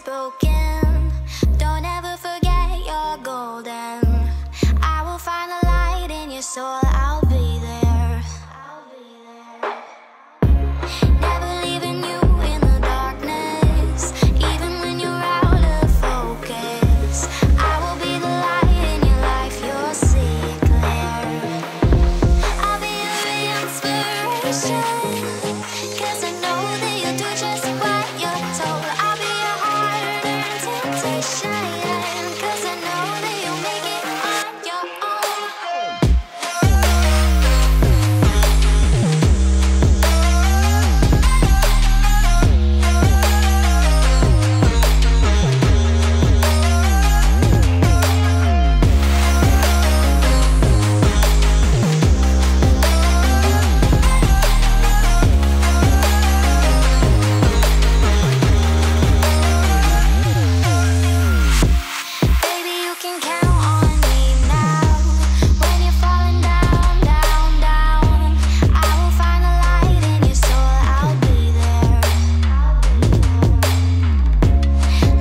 spoken. Don't ever forget you're golden. I will find the light in your soul. I'll be there. Never leaving you in the darkness, even when you're out of focus. I will be the light in your life. You'll see it clear. I'll be your inspiration, 'cause I know that you'll do just what you're told. I'll be your heart-earned temptation, 'cause I know that you'll make it on your own. Baby, you can count on me now. When you're falling down, down, down, I will find the light in your soul. I'll be there.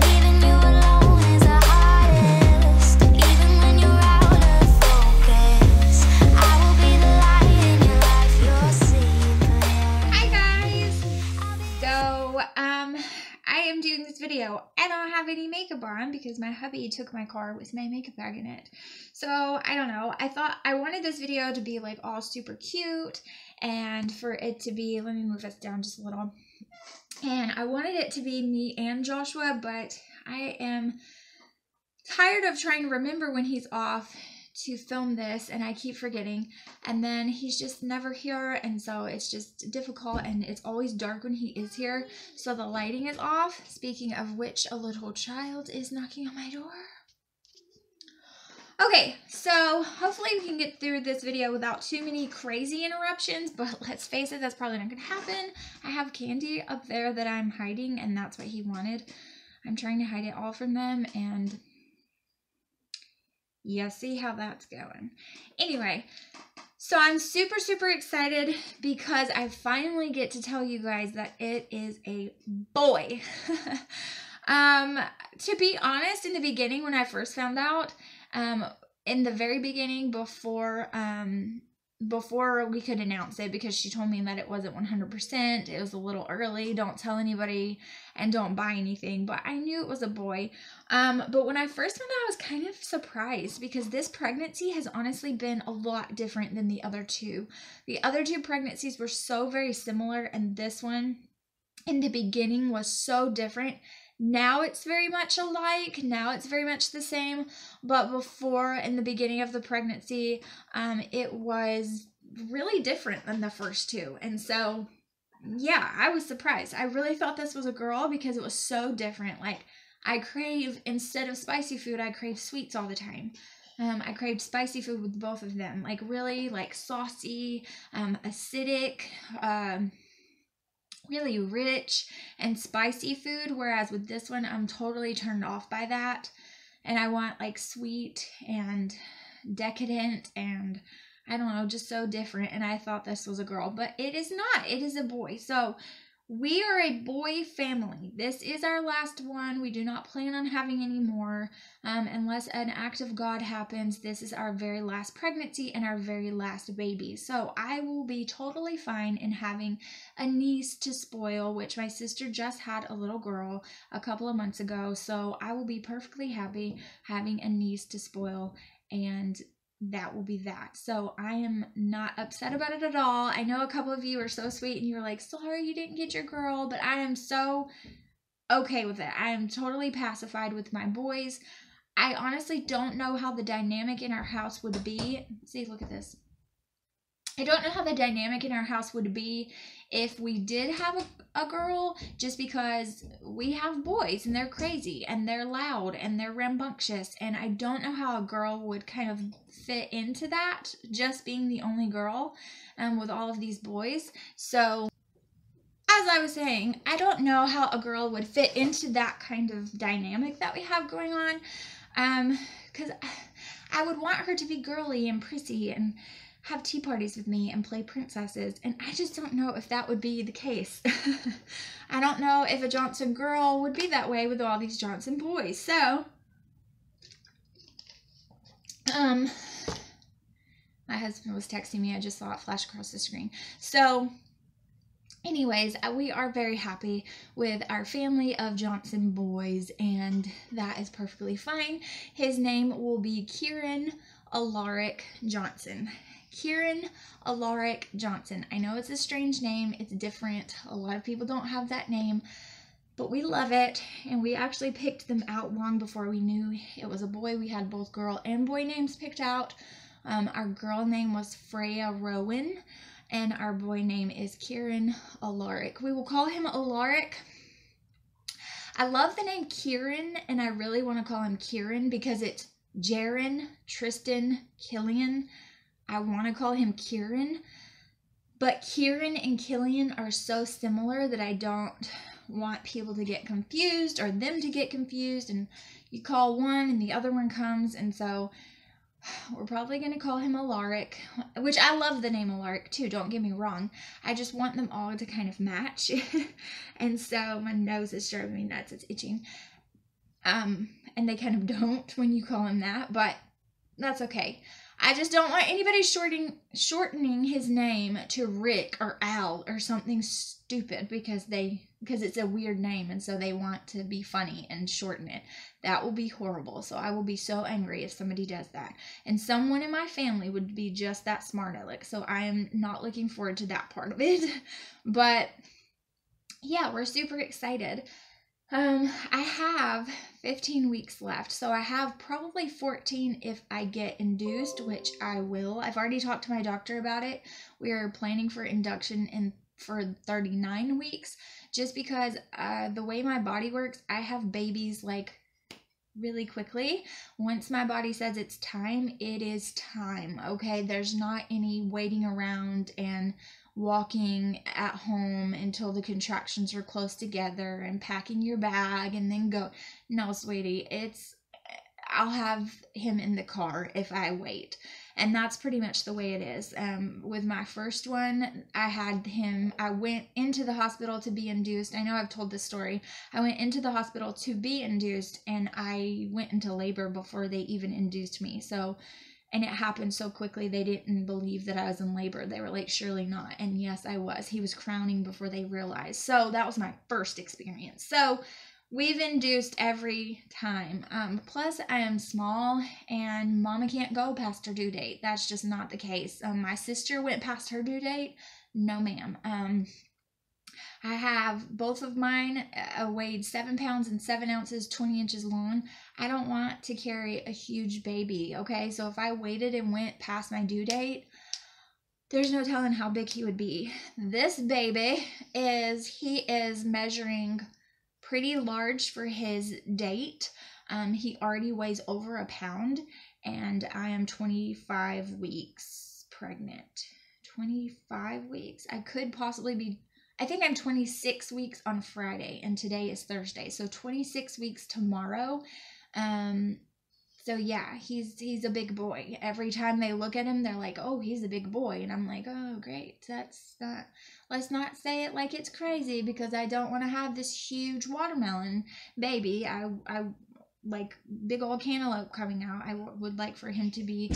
Leaving you alone is the hardest, even when you're out of focus. I will be the light in your life. You'll see it clear. Hi guys! So, I am doing this video. I don't have any makeup on because my hubby took my car with my makeup bag in it. So, I don't know. I thought I wanted this video to be like all super cute and for it to be, let me move this down just a little. And I wanted it to be me and Joshua, but I am tired of trying to remember when he's off to film this, and I keep forgetting, and then he's just never here, and so it's just difficult, and it's always dark when he is here, so the lighting is off. Speaking of which, a little child is knocking on my door. Okay, so hopefully we can get through this video without too many crazy interruptions, but let's face it, that's probably not gonna happen. I have candy up there that I'm hiding, and that's what he wanted. I'm trying to hide it all from them, and yeah, see how that's going. Anyway, so I'm super, super excited because I finally get to tell you guys that it is a boy. To be honest, in the beginning, when I first found out, in the very beginning, before we could announce it, because she told me that it wasn't 100%, it was a little early, don't tell anybody and don't buy anything, but I knew it was a boy. But when I first found out, I was kind of surprised because this pregnancy has honestly been a lot different than the other two. The other two pregnancies were so very similar, and this one in the beginning was so different. Now it's very much alike. Now it's very much the same. But before, in the beginning of the pregnancy, it was really different than the first two. And so, yeah, I was surprised. I really thought this was a girl because it was so different. Like, I crave, instead of spicy food, I crave sweets all the time. I craved spicy food with both of them. Like, really, like, saucy, acidic, really rich and spicy food, whereas with this one I'm totally turned off by that, and I want like sweet and decadent and I don't know, just so different. And I thought this was a girl, but it is not. It is a boy. So we are a boy family. This is our last one. We do not plan on having any more unless an act of God happens. This is our very last pregnancy and our very last baby. So I will be totally fine in having a niece to spoil, which my sister just had a little girl a couple of months ago. So I will be perfectly happy having a niece to spoil, and that will be that. So I am not upset about it at all. I know a couple of you are so sweet and you were like, sorry you didn't get your girl, but I am so okay with it. I am totally pacified with my boys. I honestly don't know how the dynamic in our house would be. See, look at this. I don't know how the dynamic in our house would be if we did have a girl, just because we have boys and they're crazy and they're loud and they're rambunctious, and I don't know how a girl would kind of fit into that, just being the only girl with all of these boys. So as I was saying, I don't know how a girl would fit into that kind of dynamic that we have going on, because I would want her to be girly and prissy, and have tea parties with me and play princesses, and I just don't know if that would be the case. I don't know if a Johnson girl would be that way with all these Johnson boys. So, my husband was texting me. I just saw it flash across the screen. So, anyways, we are very happy with our family of Johnson boys, and that is perfectly fine. His name will be Kieran Alaric Johnson. Kieran Alaric Johnson. I know it's a strange name. It's different. A lot of people don't have that name, but we love it, and we actually picked them out long before we knew it was a boy. We had both girl and boy names picked out. Our girl name was Freya Rowan, and our boy name is Kieran Alaric. We will call him Alaric. I love the name Kieran, and I really want to call him Kieran because it's Jaron, Tristan, Killian. I want to call him Kieran, but Kieran and Killian are so similar that I don't want people to get confused or them to get confused, and you call one and the other one comes, and so we're probably going to call him Alaric, which I love the name Alaric too, don't get me wrong. I just want them all to kind of match. And so my nose is driving me nuts. It's itching. And they kind of don't when you call him that, but that's okay. I just don't want anybody shortening his name to Rick or Al or something stupid because it's a weird name, and so they want to be funny and shorten it. That will be horrible. So I will be so angry if somebody does that. And someone in my family would be just that smart aleck. So I am not looking forward to that part of it. But yeah, we're super excited. I have 15 weeks left, so I have probably 14 if I get induced, which I will. I've already talked to my doctor about it. We are planning for induction for 39 weeks, just because the way my body works, I have babies like really quickly. Once my body says it's time, it is time, okay? There's not any waiting around and walking at home until the contractions are close together and packing your bag and then go. No, sweetie, I'll have him in the car if I wait. And that's pretty much the way it is. With my first one, I went into the hospital to be induced. I know I've told this story. I went into the hospital to be induced, and I went into labor before they even induced me. And it happened so quickly, they didn't believe that I was in labor. They were like, surely not. And yes, I was. He was crowning before they realized. So that was my first experience. So we've induced every time. Plus, I am small, and Mama can't go past her due date. That's just not the case. My sister went past her due date. No, ma'am. I have both of mine weighed 7 pounds and 7 ounces, 20 inches long. I don't want to carry a huge baby, okay? So if I waited and went past my due date, there's no telling how big he would be. This baby he is measuring pretty large for his date. He already weighs over a pound, and I am 25 weeks pregnant. 25 weeks. I could possibly be, I think I'm 26 weeks on Friday, and today is Thursday. So 26 weeks tomorrow. So yeah, he's a big boy. Every time they look at him, they're like, oh, he's a big boy. And I'm like, oh, great. Let's not say it like it's crazy, because I don't want to have this huge watermelon baby. I like big old cantaloupe coming out. I would like for him to be,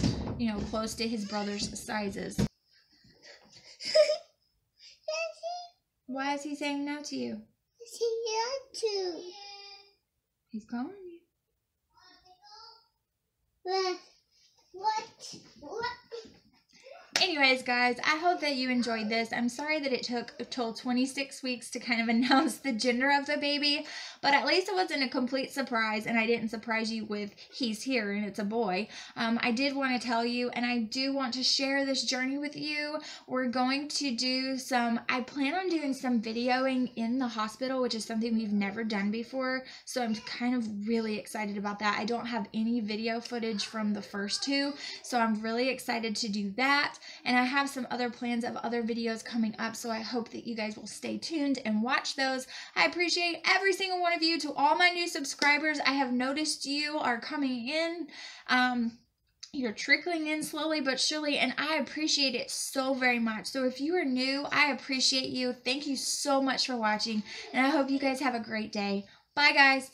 close to his brother's sizes. Why is he saying no to you? He's calling you. What? Anyways, guys, I hope that you enjoyed this. I'm sorry that it took till 26 weeks to kind of announce the gender of the baby, but at least it wasn't a complete surprise, and I didn't surprise you with he's here and it's a boy. I did want to tell you, and I do want to share this journey with you. We're going to do I plan on doing some videoing in the hospital, which is something we've never done before, so I'm kind of really excited about that. I don't have any video footage from the first two, so I'm really excited to do that. And I have some other plans of other videos coming up, so I hope that you guys will stay tuned and watch those. I appreciate every single one of you. To all my new subscribers, I have noticed you are coming in. You're trickling in slowly but surely, and I appreciate it so very much. So if you are new, I appreciate you. Thank you so much for watching, and I hope you guys have a great day. Bye, guys.